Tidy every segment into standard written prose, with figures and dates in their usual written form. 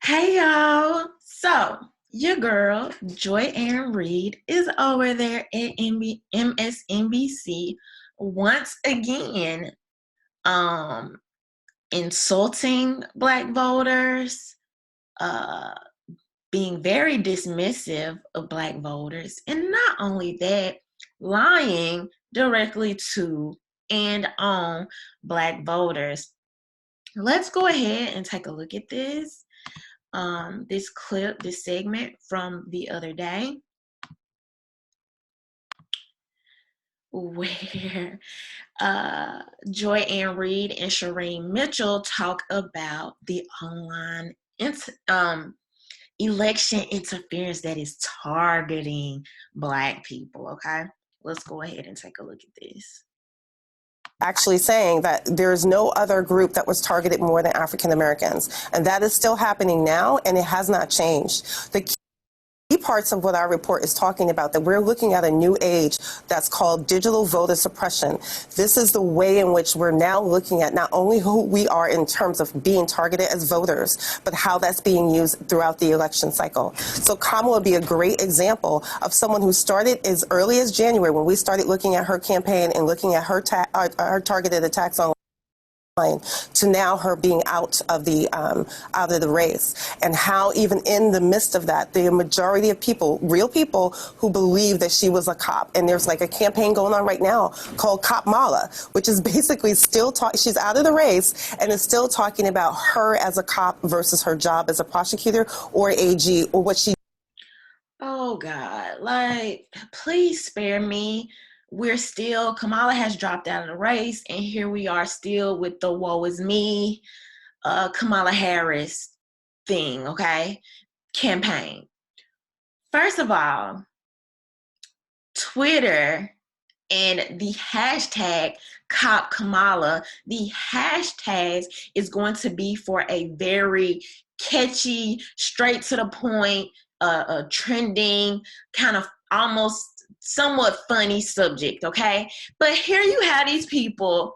Hey y'all. So your girl Joy Ann Reid is over there at MSNBC once again, um, insulting Black voters, uh, being very dismissive of Black voters, and not only that, lying directly to and on Black voters. Let's go ahead and take a look at this clip, this segment from the other day, where Joy Ann Reid and Shireen Mitchell talk about the online election interference that is targeting Black people. Okay, let's go ahead and take a look at this. Actually saying that there's no other group that was targeted more than African Americans. And that is still happening now, and it has not changed. The key parts of what our report is talking about, that we're looking at a new age that's called digital voter suppression. This is the way in which we're now looking at not only who we are in terms of being targeted as voters, but how that's being used throughout the election cycle. So Kamala would be a great example of someone who started as early as January, when we started looking at her campaign and looking at her targeted attacks on to now her being out of the race, and how even in the midst of that, the majority of people, real people, who believe that she was a cop. And there's like a campaign going on right now called Cop Mala, which is basically still she's out of the race and is still talking about her as a cop versus her job as a prosecutor or AG, or what she. Oh God, like, please spare me. Kamala has dropped out of the race, and here we are still with the woe is me, Kamala Harris thing, okay? Campaign. First of all, Twitter and the hashtag Cop Kamala, the hashtags is going to be for a very catchy, straight to the point, trending, kind of almost somewhat funny subject, okay? But here you have these people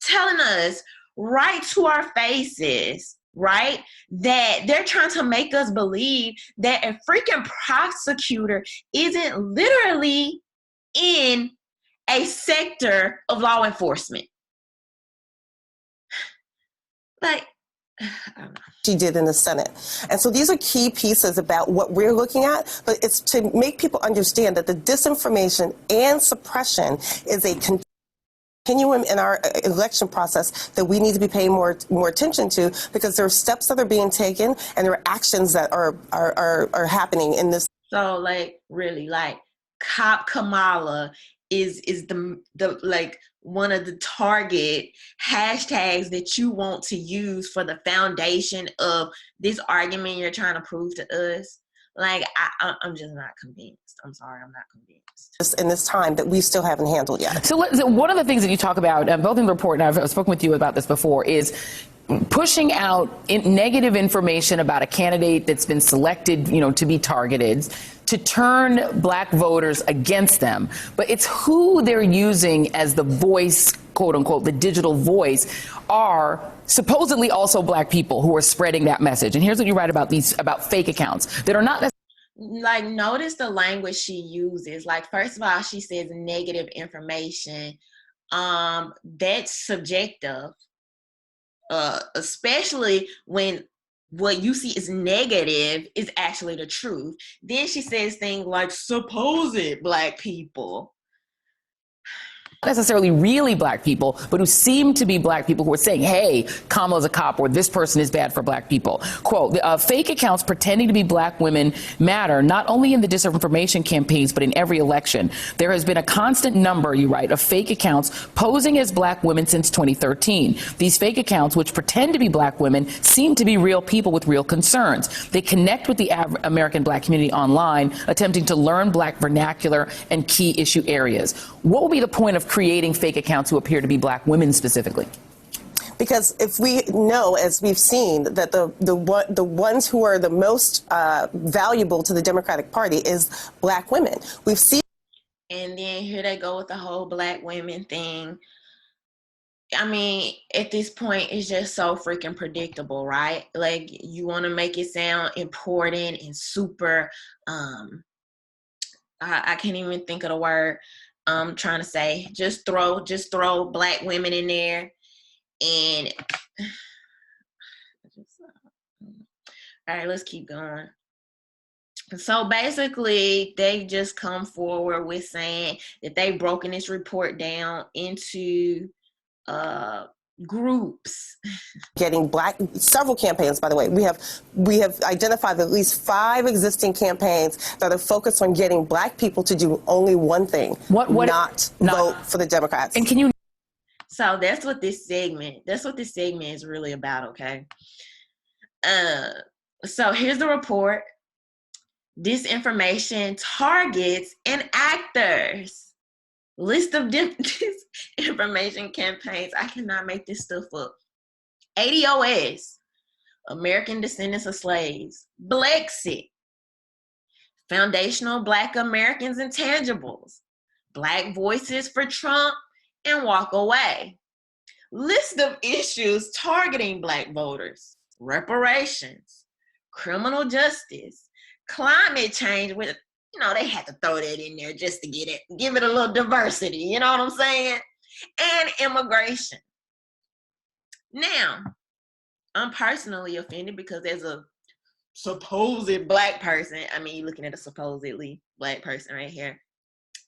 telling us right to our faces, right, that they're trying to make us believe that a freaking prosecutor isn't literally in a sector of law enforcement. Like, I don't know. She did in the Senate. And so these are key pieces about what we're looking at, but it's to make people understand that the disinformation and suppression is a continuum in our election process that we need to be paying more attention to, because there are steps that are being taken and there are actions that are happening in this. So, like, really, like, Cop Kamala is the like one of the target hashtags that you want to use for the foundation of this argument you're trying to prove to us. Like, I'm just not convinced. I'm sorry, I'm not convinced. In this time that we still haven't handled yet. So one of the things that you talk about, both in the report, and I've spoken with you about this before, is pushing out negative information about a candidate that's been selected, to be targeted, to turn Black voters against them. But it's who they're using as the voice, quote unquote, the digital voice, are supposedly also Black people who are spreading that message. And here's what you write about about fake accounts that are not necessarily. Like, notice the language she uses. Like, first of all, she says negative information. That's subjective, especially when what you see is negative is actually the truth. Then she says things like supposed Black people. Necessarily really Black people, but who seem to be Black people who are saying, hey, Kamala's a cop, or this person is bad for Black people. Quote, fake accounts pretending to be Black women matter, not only in the disinformation campaigns, but in every election. There has been a constant number, you write, of fake accounts posing as Black women since 2013. These fake accounts, which pretend to be Black women, seem to be real people with real concerns. They connect with the American Black community online, attempting to learn Black vernacular and key issue areas. What will be the point of creating fake accounts who appear to be Black women specifically? Because if we know, as we've seen, that the ones who are the most valuable to the Democratic Party is Black women. We've seen. And then here they go with the whole Black women thing. I mean, at this point, it's just so freaking predictable, right? Like, you want to make it sound important and super, I can't even think of the word I'm trying to say. Just throw black women in there. And all right, let's keep going. So basically, they just come forward with saying that they've broken this report down into groups. Getting several campaigns, by the way. We have identified at least 5 existing campaigns that are focused on getting black people to do only one thing, not vote for the Democrats. And can you? So that's what this segment is really about, okay? So here's the report. Disinformation targets and actors. List of disinformation campaigns. I cannot make this stuff up. ADOS, American Descendants of Slaves. BLEXIT, Foundational Black Americans Intangibles. Black Voices for Trump and Walk Away. List of issues targeting black voters. Reparations, criminal justice, climate change, with, they had to throw that in there just to give it a little diversity, you know what I'm saying? And immigration. Now, I'm personally offended because as a supposed black person, I mean, you're looking at a supposedly black person right here,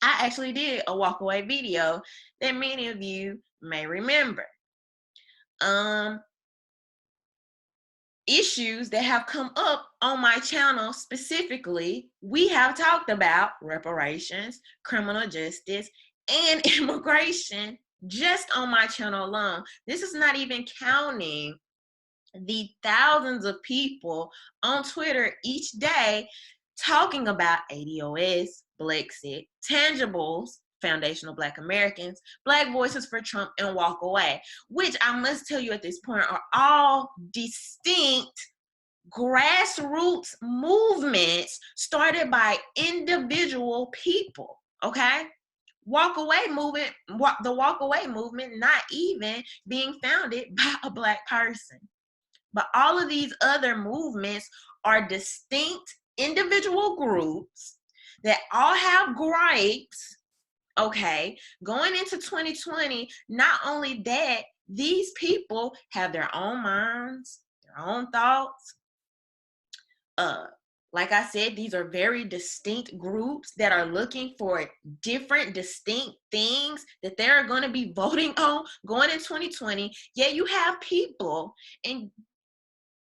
I actually did a walkaway video that many of you may remember. Issues that have come up on my channel specifically, we have talked about reparations, criminal justice, and immigration just on my channel alone. This is not even counting the thousands of people on Twitter each day talking about ADOS, BLEXIT, tangibles, Foundational Black Americans, Black Voices for Trump, and Walk Away, which I must tell you at this point are all distinct grassroots movements started by individual people, okay? The Walk Away movement not even being founded by a black person. But all of these other movements are distinct individual groups that all have gripes, okay? Going into 2020, not only that, these people have their own minds, their own thoughts. Like I said, these are very distinct groups that are looking for different distinct things that they're going to be voting on going in 2020. Yeah, you have people, and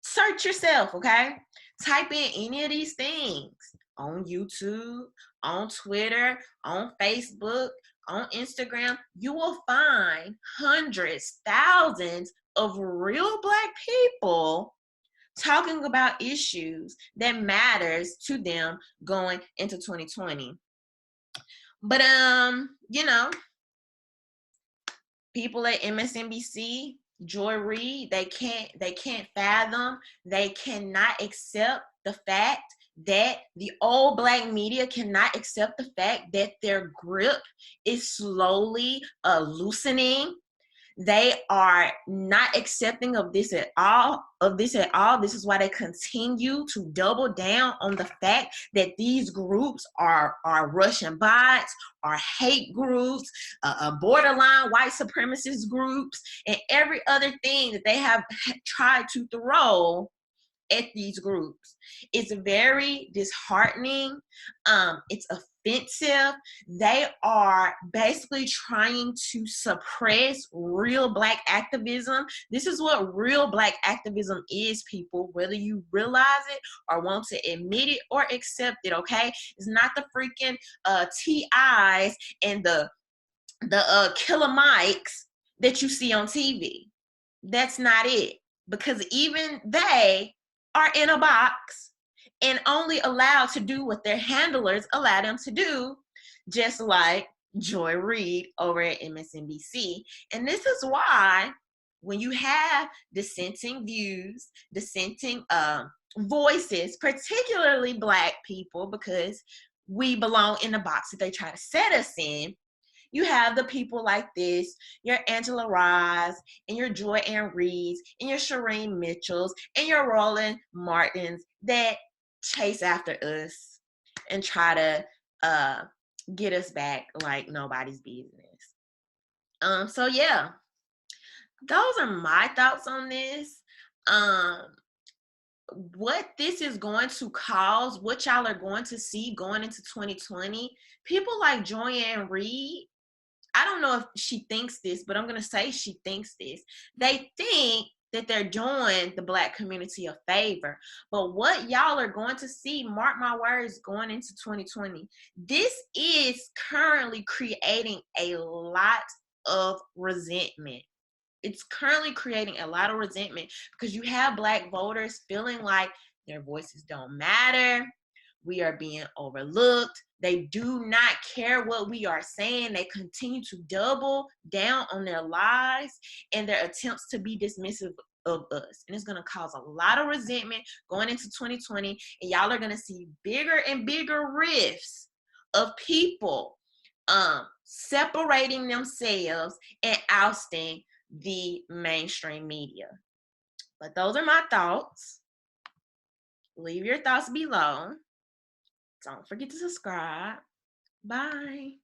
search yourself, okay? Type in any of these things on YouTube, on Twitter, on Facebook, on Instagram. You will find hundreds, thousands of real black people talking about issues that matters to them going into 2020. But people at MSNBC, Joy Reid, they can't fathom, they cannot accept the fact that the old black media cannot accept the fact that their grip is slowly loosening. They are not accepting of this at all. This is why they continue to double down on the fact that these groups are Russian bots, are hate groups, borderline white supremacist groups, and every other thing that they have tried to throw at these groups. It's very disheartening. It's offensive. They are basically trying to suppress real black activism. This is what real black activism is, people, whether you realize it or want to admit it or accept it, okay? It's not the freaking TIs and the killer mics that you see on TV. That's not it, because even they are in a box and only allowed to do what their handlers allow them to do, just like Joy Reid over at MSNBC. And this is why when you have dissenting views, dissenting voices, particularly black people, because we belong in the box that they try to set us in, you have the people like this, your Angela Rye's and your Joy Ann Reids and your Shireen Mitchells and your Roland Martins that chase after us and try to get us back like nobody's business. So yeah, those are my thoughts on this. What this is going to cause, what y'all are going to see going into 2020, people like Joy Ann Reid, I don't know if she thinks this, but I'm going to say she thinks this. They think that they're doing the Black community a favor. But what y'all are going to see, mark my words, going into 2020, this is currently creating a lot of resentment. It's currently creating a lot of resentment because you have Black voters feeling like their voices don't matter. We are being overlooked. They do not care what we are saying. They continue to double down on their lies and their attempts to be dismissive of us. And it's going to cause a lot of resentment going into 2020. And y'all are going to see bigger and bigger rifts of people separating themselves and ousting the mainstream media. But those are my thoughts. Leave your thoughts below. Don't forget to subscribe. Bye.